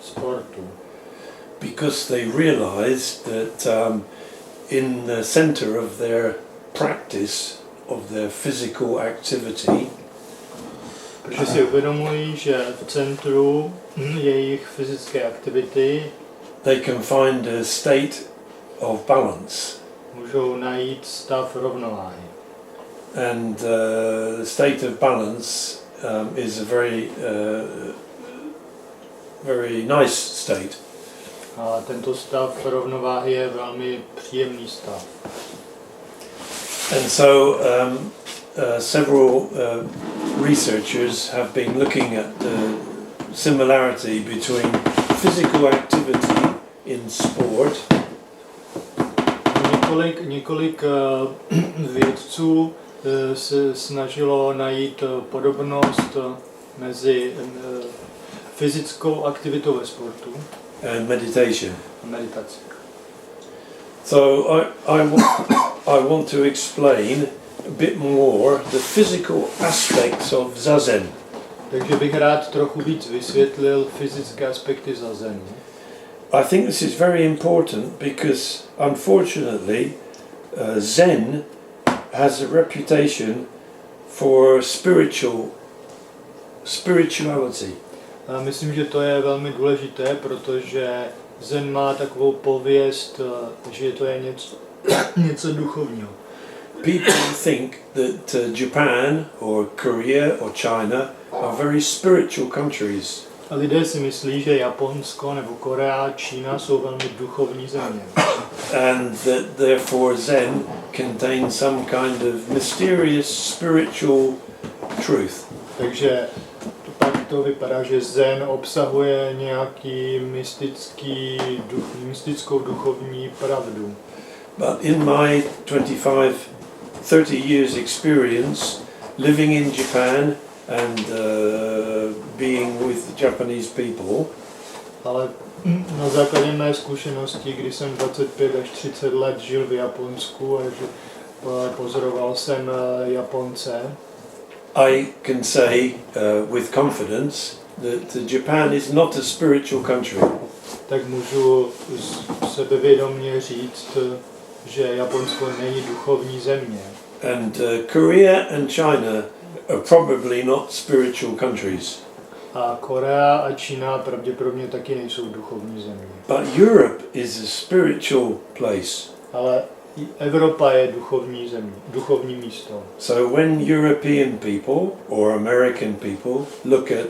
sportu. Because they realized that in the center of their practice of their physical activity, Protože si uvědomují, že v centru jejich fyzické aktivity they can find a state of balance. můžou najít stav rovnováhy. And the state of balance is a very nice state. A tento stav rovnováhy je velmi příjemný stav. And so several researchers have been looking at the similarity between physical activity in sport. Několik vědců se snažilo najít podobnost mezi fyzickou aktivitou ve sportu and meditation. a meditací. So I want to explain a bit more the physical aspects of Zazen. Takže bych rád trochu víc vysvětlil fyzické aspekty Zazenu. I think this is very important because unfortunately Zen has a reputation for spirituality. A myslím, že to je velmi důležité, protože Zen má takovou pověst, že to je něco duchovního. People think that Japan or Korea or China are very spiritual countries. A lidé si myslí, že Japonsko nebo Korea, Čína jsou velmi duchovní země. And that therefore Zen contains some kind of mysterious spiritual truth. Takže pak to vypadá, že Zen obsahuje nějaký mystickou duchovní pravdu. But in my 30 years experience living in Japan and being with Japanese people, ale na základě mé zkušenosti, kdy jsem 25 až 30 let žil v Japonsku a pozoroval jsem Japonce, I can say with confidence that Japan is not a spiritual country. tak můžu sebevědomě říct, že Japonsko není duchovní země. And Korea and China are probably not spiritual countries. A Korea a Čína pravděpodobně taky nejsou duchovní země. But Europe is a spiritual place. Ale Evropa je duchovní země, duchovní místo. So when European people or American people look at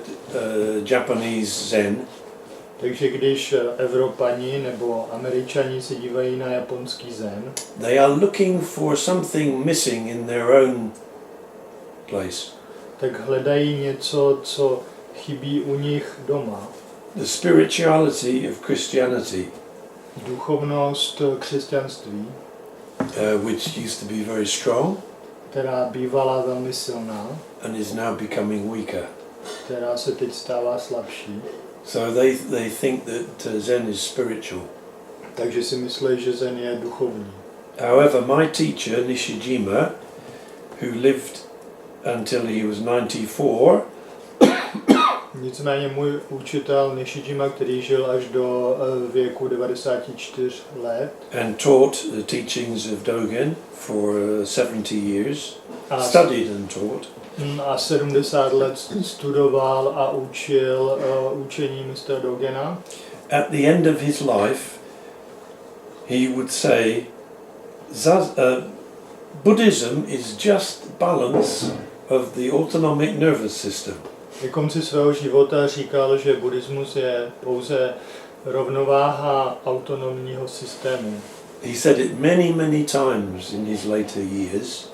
Japanese Zen, Takže když Evropani nebo Američani se dívají na japonský Zen, they are looking for something missing in their own place. tak hledají něco, co chybí u nich doma. The spirituality of Christianity, Duchovnost křesťanství, which used to be very strong která bývala velmi silná, and is now becoming weaker. která se teď stává slabší. So they think that Zen is spiritual. Takže si myslí, že Zen je duchovní. However, my teacher Nishijima, who lived until he was 94, Nicméně můj učitel Nishijima, který žil až do věku 94 let and taught the teachings of Dogen for 70 years, studied and taught. A 70 let studoval a učil učení mistra Dogena. At the end of his life, he would say, Buddhism is just balance of the autonomic nervous system. Na konci svého života říkal, že buddhismus je pouze rovnováha autonomního systému. He said it many times in his later years.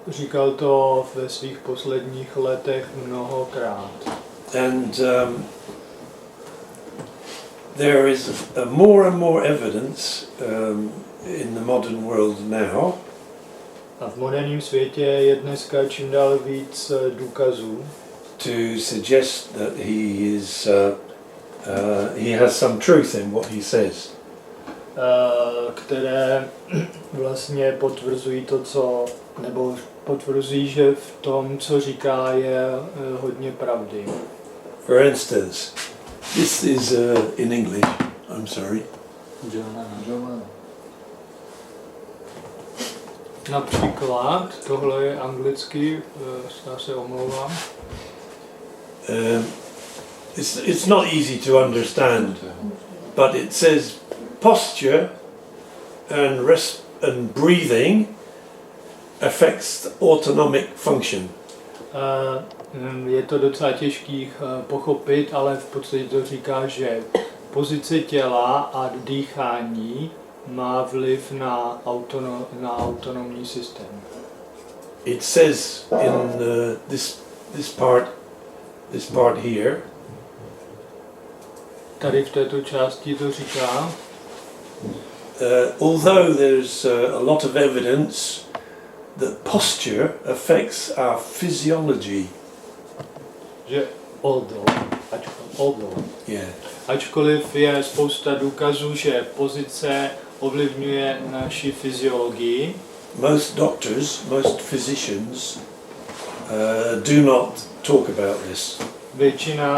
Říkal to ve svých posledních letech mnohokrát. And there is more and more evidence in the modern world now. A v moderním světě je dneska čím dál víc důkazů, to suggest that he has some truth in what he says. Které vlastně potvrzují nebo potvrzují, že v tom, co říká, je hodně pravdy. For instance, This is in English. I'm sorry. Například, tohle je anglicky, já se omlouvám. It's not easy to understand, but it says posture and breathing affects autonomic function. Je to docela těžký pochopit, ale v podstatě to říká, že pozice těla a dýchání má vliv na autonomní systém. It says in this part here. Tady v této části to říká. Although there's a lot of evidence that posture affects our physiology. Že Yeah. Ačkoliv je spousta důkazů, že pozice ovlivňuje naši fyziologii. Most doctors, most physicians do not talk about this. Většina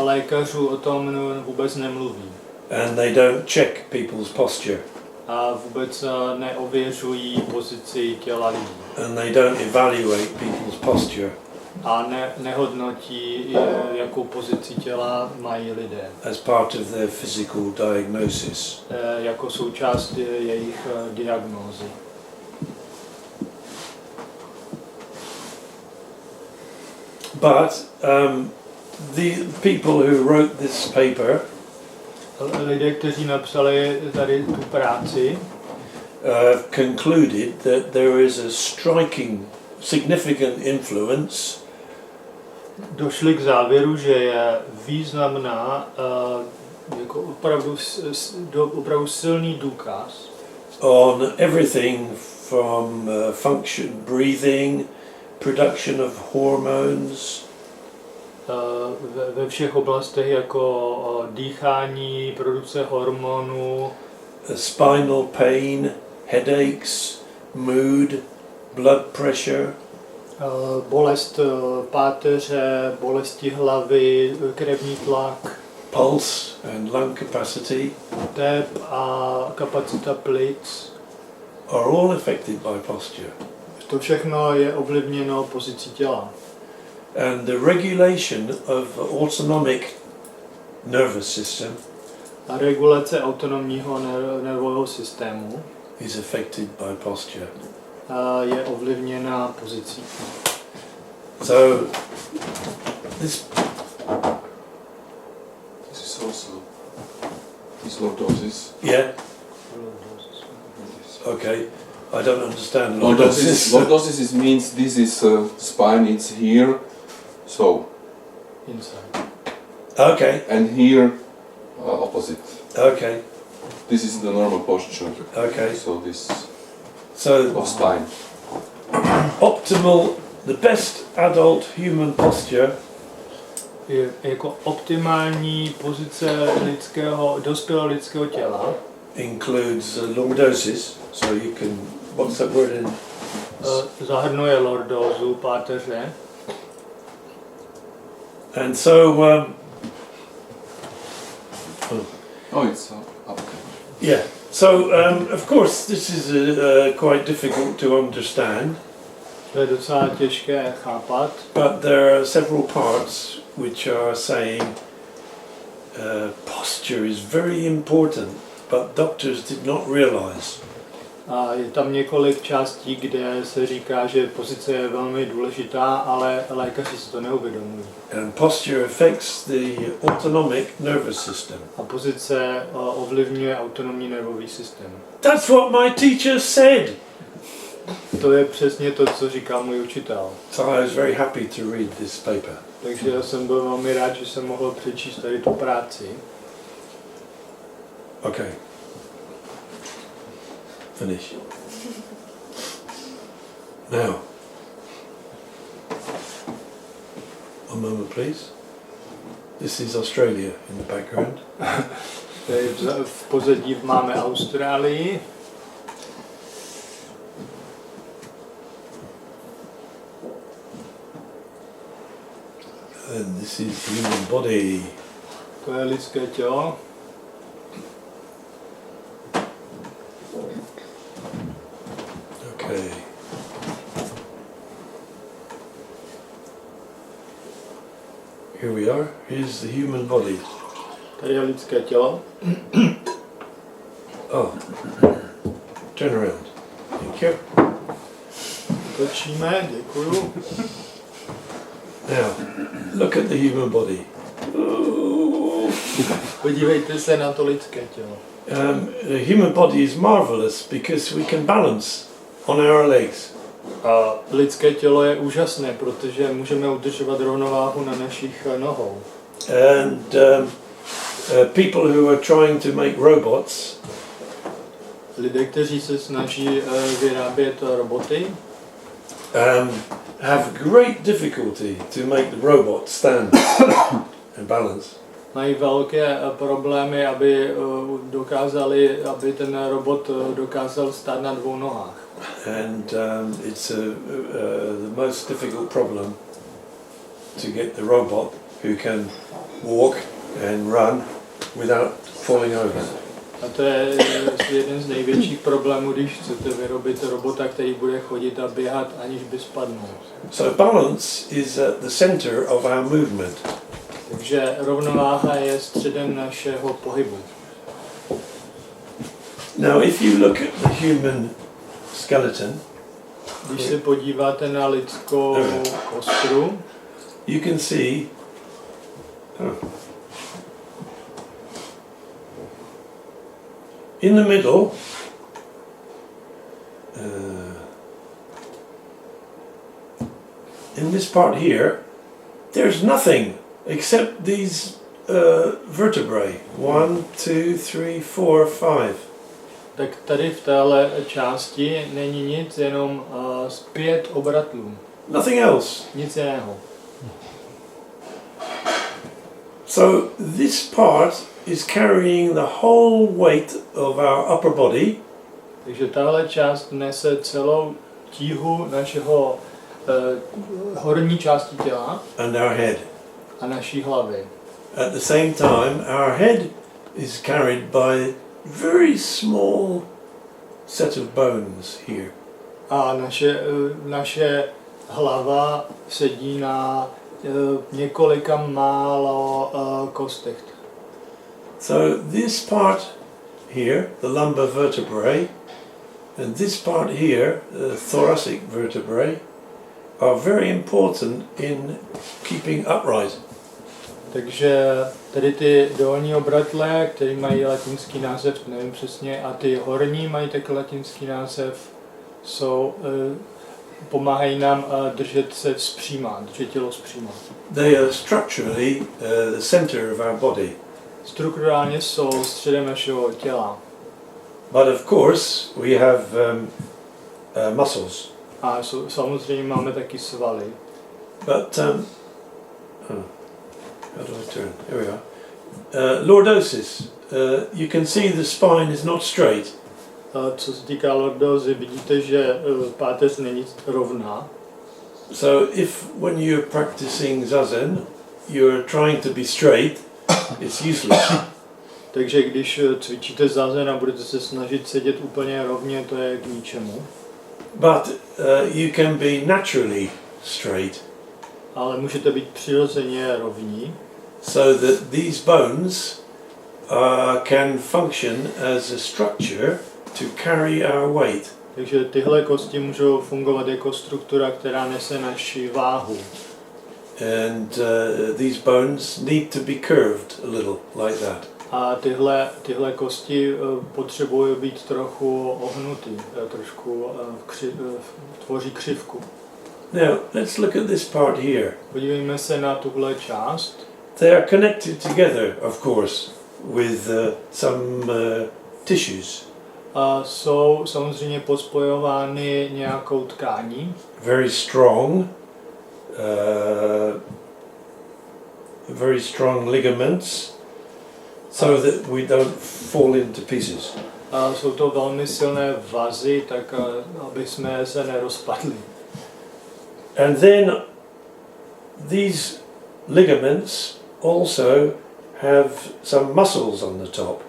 lékařů o tom vůbec nemluví. And they don't check people's posture. A vůbec neověřují pozici těla lidí. And they don't evaluate people's posture. A nehodnotí, jakou pozici těla mají lidé. As part of their physical diagnosis. Jako součást jejich diagnózy. But the people who wrote this paper lidé, kteří napsali tady tu práci, concluded that there is a striking, significant influence došli k závěru, že je významná, jako opravdu silný důkaz on everything from function, breathing, production of hormones, ve všech oblastech jako dýchání, produkce hormonů, spinal pain, headaches, mood, blood pressure, bolest páteře, bolesti hlavy, krevní tlak, pulse and lung capacity, tep a kapacita plic. are all affected by posture. To všechno je ovlivněno pozicí těla. And the regulation of autonomic nervous system A regulace autonomního nervového systému is affected by posture. Je ovlivněna pozicí. So this is also these lordosis. Yeah. Okay. I don't understand Lordosis. Lordosis means this is spine. It's here, so. Inside. Okay. And here, opposite. Okay. This is the normal posture. Okay. So this. So of spine. Optimal, the best adult human posture Je jako optimální pozice dospělého lidského těla. Includes lordosis, so you can, what's that word in? Zahrnuje lordózu páteře. And so, It's up. yeah. So, of course, this is quite difficult to understand. To je docela těžké chápat. But there are several parts which are saying posture is very important, but doctors did not realize. A je tam několik částí, kde se říká, že pozice je velmi důležitá, ale lékaři si to neuvědomují. And posture affects the autonomic nervous system. A pozice ovlivňuje autonomní nervový systém. That's what my teacher said. To je přesně to, co říkal můj učitel. So I was very happy to read this paper. Takže já jsem byl velmi rád, že jsem mohl přečíst tady tu práci. Okay. Finish. Now. One moment, please. This is Australia in the background. Tady v pozadí máme Austrálii. And this is human body. To je lidské tělo. Okay. Here we are. Here's the human body. Tady je lidské tělo. Oh. Turn around. Thank you. Točíme, děkuju. Now, look at the human body. Podívejte se na to lidské tělo. The human body is marvelous because we can balance on our legs. A lidské tělo je úžasné, protože můžeme udržovat rovnováhu na našich nohou. And people who are trying to make robots Lidé, kteří se snaží vyrábět roboty, have great difficulty to make the robot stand and balance. mají velké problémy, aby ten robot dokázal stát na dvou nohách. And it's the most difficult problem to get the robot who can walk and run without falling over. A to je jeden z největších problémů, když chcete vyrobit robota, který bude chodit a běhat, aniž by spadnul. So balance is at the center of our movement. Takže rovnováha je středem našeho pohybu. Now if you look at the human skeleton, Když se podíváte na lidskou kostru, you can see in the middle in this part here there's nothing except these vertebrae. 1, 2, 3, 4, 5. tak tady v téhle části není nic, jenom 5 obratlů. Nothing else. Nic jiného. So this part is carrying the whole weight of our upper body. Takže tahle část nese celou tíhu našeho horní části těla And our head. a naší hlavy. At the same time, our head is carried by very small set of bones here. A naše hlava sedí na několika málo kostech. So this part here, the lumbar vertebrae, and this part here, the thoracic vertebrae, are very important in keeping upright. Takže tady ty dolní obratlé, které mají latinský název, nevím přesně, a ty horní mají taky latinský název, pomáhají nám držet se vzpříma, držet tělo vzpříma. They are structurally the center of our body. Strukturálně jsou středem našeho těla. But of course, we have muscles. A samozřejmě máme taky svaly. But how do I turn? Here we are. Lordosis. You can see the spine is not straight. Co se týká lordózy, vidíte, že páteř není rovná. So if when you're practicing Zazen, you're trying to be straight, it's useless. Takže když cvičíte Zazen a budete se snažit sedět úplně rovně, to je k ničemu. But you can be naturally straight. Ale můžete být přirozeně rovní. So that these bones can function as a structure to carry our weight. Takže tyhle kosti můžou fungovat jako struktura, která nese naši váhu. And these bones need to be curved a little like that. A tyhle kosti potřebují být trochu ohnutý, trošku tvoří křivku. Now, let's look at this part here. Podívejme se na tuhle část. They are connected together, of course, with some tissues. A jsou samozřejmě pospojovány nějakou tkání. Very strong ligaments, so that we don't fall into pieces. A jsou to velmi silné vazy, tak aby jsme se nerozpadli. And then these ligaments also have some muscles on the top.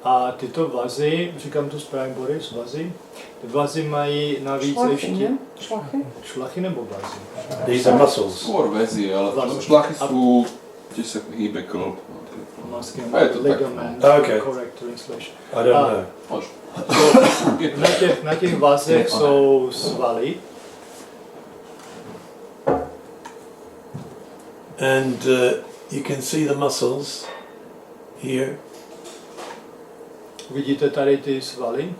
A tyto vazy, říkám to správně, Boris, vazy? Ty vazy mají navíc ještě... Šlachy nebo vazy? These are muscles. Skôr väzy, ale Vazy. šlachy sú, tiež sa hýbe krv. A je to tak. Ligament, Okay. correct translation. I don't know. Možno. Na těch vazech jsou svaly. And you can see the muscles here. Vidíte tady ty svaly?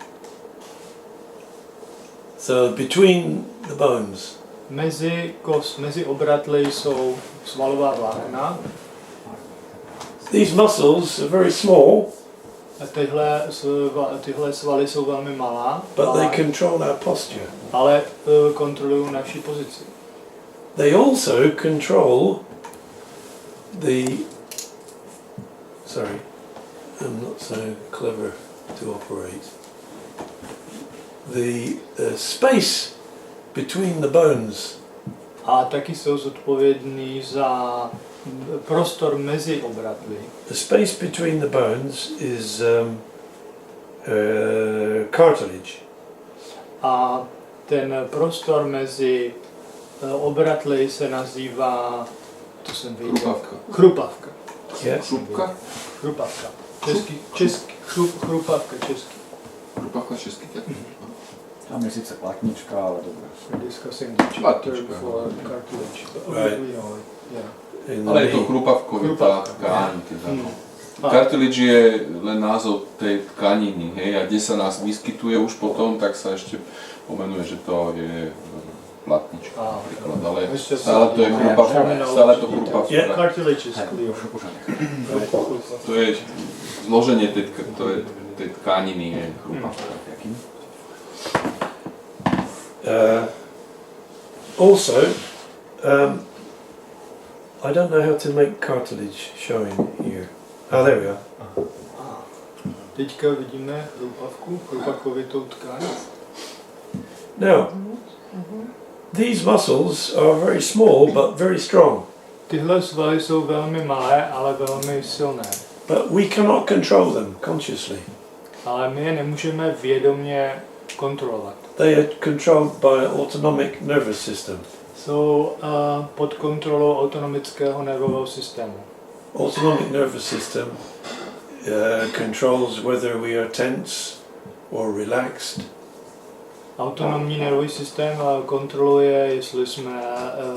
So between the bones, Mezi obratly jsou svalová vlákna. these muscles are very small, A tyhle svaly jsou velmi malá, but they control our posture. ale kontrolují naši pozici. They also control sorry, I'm not so clever to operate. The space between the bones. A taky jsou zodpovědní za prostor mezi obratly. The space between the bones is cartilage. A ten prostor mezi obratly se nazývá, to jsem viděl, chrupavka. Yes. Šupka? Chrupavka. Chrupavka česky. Šupavka česky, tak. Tam je sice platnička, ale dobré. We're discussing the chapter Platnička. for cartilage. Right. Yeah. Ale je to chrupavkovitá tkáň. Cartilage je len názov tej tkaniny, hej, a kde sa nás vyskytuje už potom, tak sa ešte pomenuje, že to je platnička napríklad, ale stále to je chrupavka. Stále to chrupavka. Yeah. Cartilage is clear. To je zloženie tej tkaniny, je chrupavka. Also, I don't know how to make cartilage showing here. Oh, there we are. Teďka vidíme chrupavkovitou tkáň. Now, these muscles are very small but very strong. Tyhle svaly jsou velmi malé, ale velmi silné. But we cannot control them consciously. Ale my je nemůžeme vědomě kontrolovat. They are controlled by autonomic nervous system. Jsou pod kontrolou autonomického nervového systému. Autonomic nervous system controls whether we are tense or relaxed. Autonomní nervový systém kontroluje, jestli jsme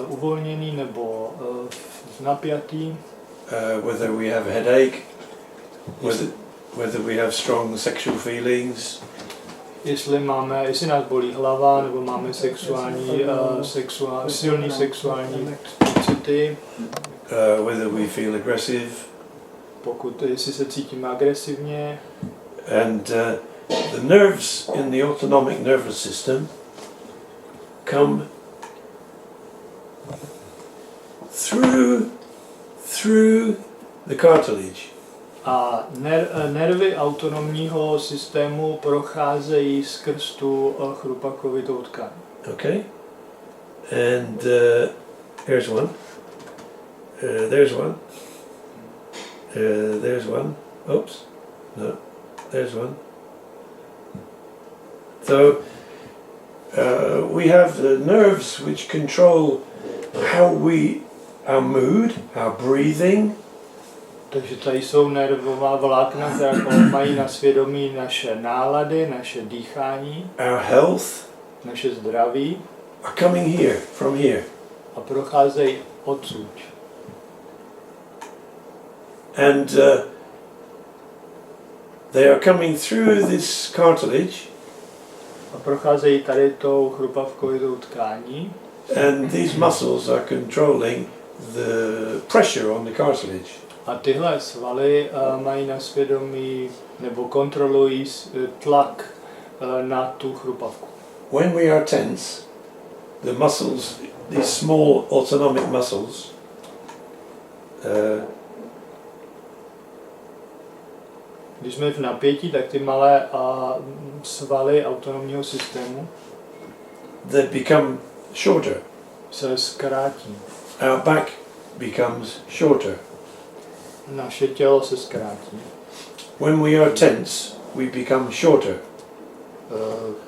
uvolnění nebo napjatý. Whether we have a headache, whether we have strong sexual feelings. Jestli nás bolí hlava, nebo máme silný sexuální pocity. Whether we feel aggressive. Jestli se cítíme agresivně. And the nerves in the autonomic nervous system come through the cartilage. A nervy autonomního systému procházejí skrz tu chrupavkovitou tkáň. Okay? And here's one. There's one. There's one. Oops. No. There's one. So we have the nerves which control our mood, our breathing. Takže tady jsou nervová vlákna, která mají na svědomí naše nálady, naše dýchání, our health, naše zdraví are coming here, from here. a procházejí odsud. And they are coming through this cartilage. A procházejí tady tou chrupavkovitou tkání. And these muscles are controlling the pressure on the cartilage. A tyhle svaly mají na svědomí nebo kontrolují tlak na tu chrupavku. When we are tense, the muscles, these small autonomic muscles, Když jsme v napětí, tak ty malé svaly autonomního systému they become shorter. se zkrátí. Our back becomes shorter. naše tělo se zkrátí. When we are tense, we become shorter.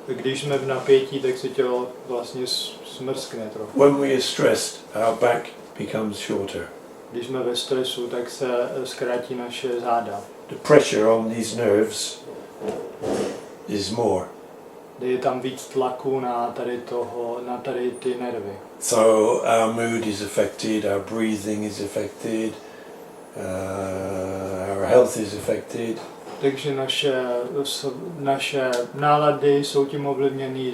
Když jsme v napětí, tak se tělo vlastně smrskne trochu. When we are stressed, our back becomes shorter. Když jsme ve stresu, tak se zkrátí naše záda. The pressure on these nerves is more. Je tam víc tlaku na tady ty nervy. So our mood is affected, our breathing is affected, our health is affected. Takže naše nálady jsou tím ovlivněny,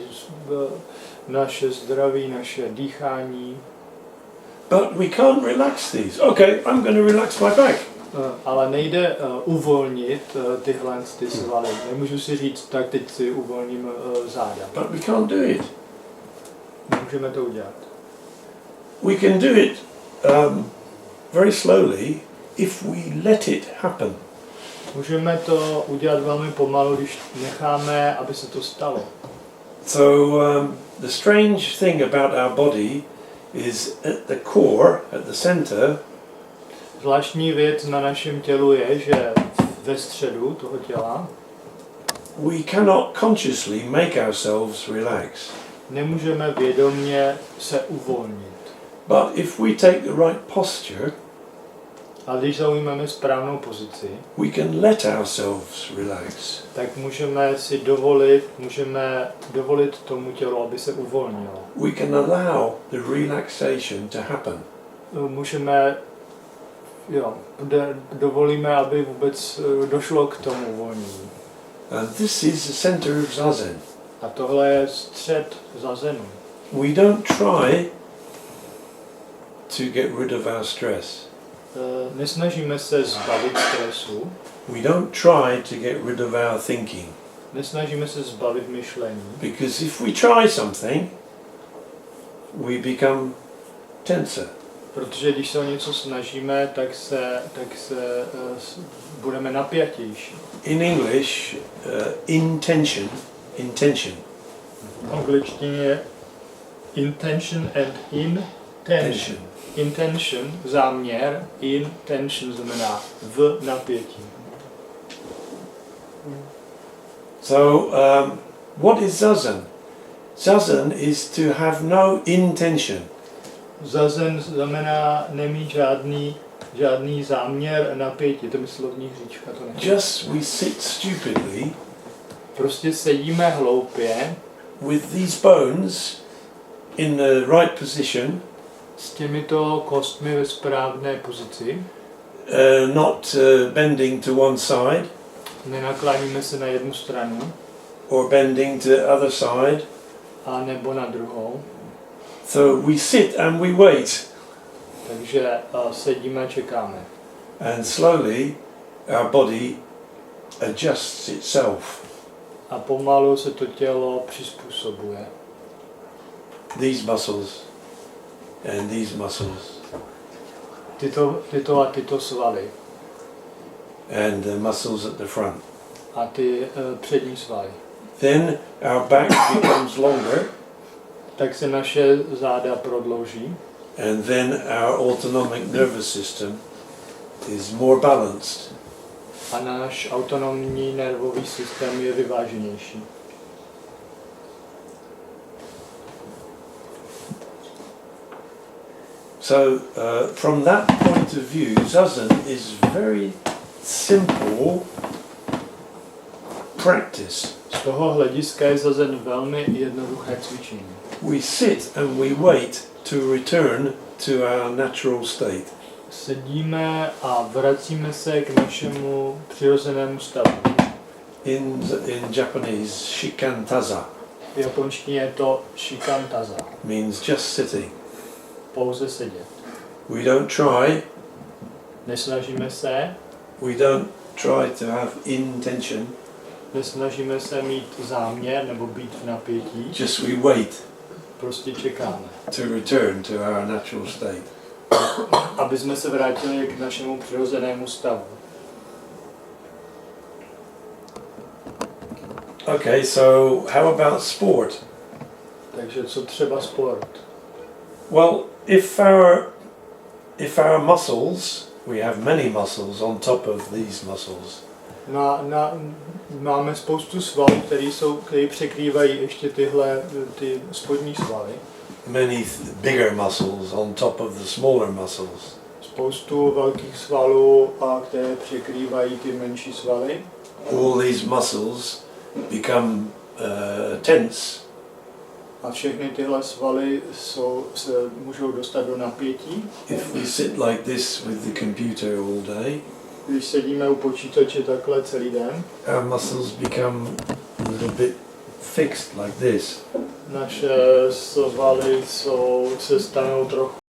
naše zdraví, naše dýchání. But we can't relax these. Okay, I'm going to relax my back. Ale nejde uvolnit tyhle ty svaly. Nemůžu si říct, tak teď si uvolním záda. But we can't do it. Nemůžeme to udělat. We can do it very slowly if we let it happen. Můžeme to udělat velmi pomalu, když necháme, aby se to stalo. So the strange thing about our body is at the core, at the center, Zvláštní věc na našem tělu je, že ve středu toho těla we cannot consciously make ourselves relax. nemůžeme vědomě se uvolnit. But if we take the right posture, A když zaujmeme správnou pozici, we can let ourselves relax. tak můžeme dovolit tomu tělu, aby se uvolnilo. We can allow the relaxation to happen. Dovolíme, aby vůbec došlo k tomu uvolnění. And this is the center of Zazen. A tohle je střed Zazenu. We don't try to get rid of our stress. Nesnažíme se zbavit stresu, We don't try to get rid of our thinking. nesnažíme se zbavit myšlení, Because if we try something, we become tenser. protože když se o něco snažíme, tak se budeme napjatější. In English, intention. V angličtině je intention and intention. Intention, záměr, intention znamená v napětí. So, what is Zazen? Zazen is to have no intention. Zazen znamená nemít žádný záměr napětí, to je slovní hříčka, to nechci. Just we sit stupidly Prostě sedíme hloupě with these bones in the right position, s těmito kostmi ve správné pozici, not bending to one side nenakláníme se na jednu stranu, or bending to the other side. a nebo na druhou. So we sit and we wait, Takže sedíme a čekáme. and slowly our body adjusts itself. A pomalu se to tělo přizpůsobuje. These muscles and these muscles Tyto svaly and the muscles at the front. a ty přední svaly. Then our back becomes longer, Tak se naše záda prodlouží and then our autonomic nervous system is more balanced. a náš autonomní nervový systém je vyváženější. So from that point of view, Zazen is very simple practice. Z toho hlediska je Zazen velmi jednoduché cvičení. We sit and we wait to return to our natural state. Sedíme a vracíme se k našemu přirozenému stavu. In Japanese, shikantaza V japonštině je to shikantaza, means just sitting. pouze sedět. We don't try, Nesnažíme se, we don't try to have intention, nesnažíme se mít záměr nebo být v napětí, just we wait prostě čekáme, to return to our natural state. aby jsme se vrátili k našemu přirozenému stavu. Okay, so how about sport? Takže co třeba sport? Well, if our muscles we have many muscles on top of these muscles. Máme spoustu svalů, které překrývají ještě ty spodní svaly. Many bigger muscles on top of the smaller muscles. Spoustu velkých svalů, které překrývají ty menší svaly. All these muscles become tense. A všechny tyhle svaly se můžou dostat do napětí. If we sit like this with the computer all day, když sedíme u počítače takhle celý den, our muscles become a little bit fixed like this. Naše svaly se stanou trochu